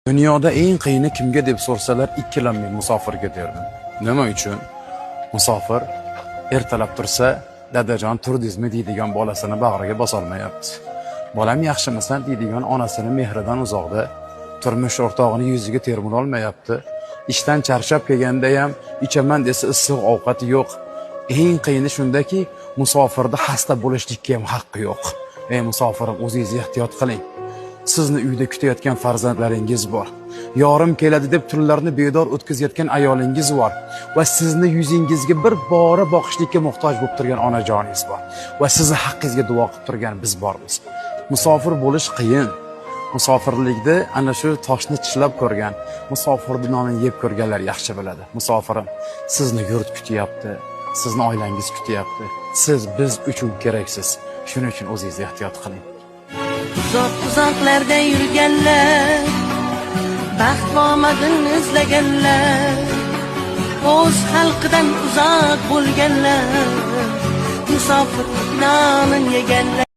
Dunyoda eng qiyini kimga deb so'rasalar, ikkilanmay musofirga derdim. Nima uchun? Musofir ertalab tursa, dadajon turdingizmi deydigan bolasini bag'riga bosa olmayapti. Bolam yaxshimisan deydigan onasini mehridan uzoqda, turmush o'rtog'ini yuziga termula olmayapti. Ishdan charchab kelganda ham ichaman desa issiq ovqati yo'q. Eng qiyini shundaki, musofirda xasta bo'lishlikka ham haqqi yo'q. Ey musofirim, o'zingiz ehtiyot qiling. Sizni uyda kutayotgan farzandlaringiz bor. Yorim keladi deb tunlarni bedor o'tkazayotgan ayolingiz bor va sizni yuzingizga bir bora boqishlikka muhtoj bo'lib turgan onajoningiz bor va sizni haqqingizga duo qilib turgan biz bormiz. Musofir bo'lish qiyin. Musofirlikda ana shu toshni tishlab ko'rgan, musofirning nonini yeb ko'rganlar yaxshi biladi. Musofirim, sizni yurt kutyapti, sizni oilangiz kutyapti. Siz biz uchun keraksiz. Shuning uchun o'zingiz ehtiyot qiling. Uzoqlarda yurganlar, baxt va omadini izlaganlar, o'z xalqidan uzoq bo'lganlar, musofir nomin yeganlar.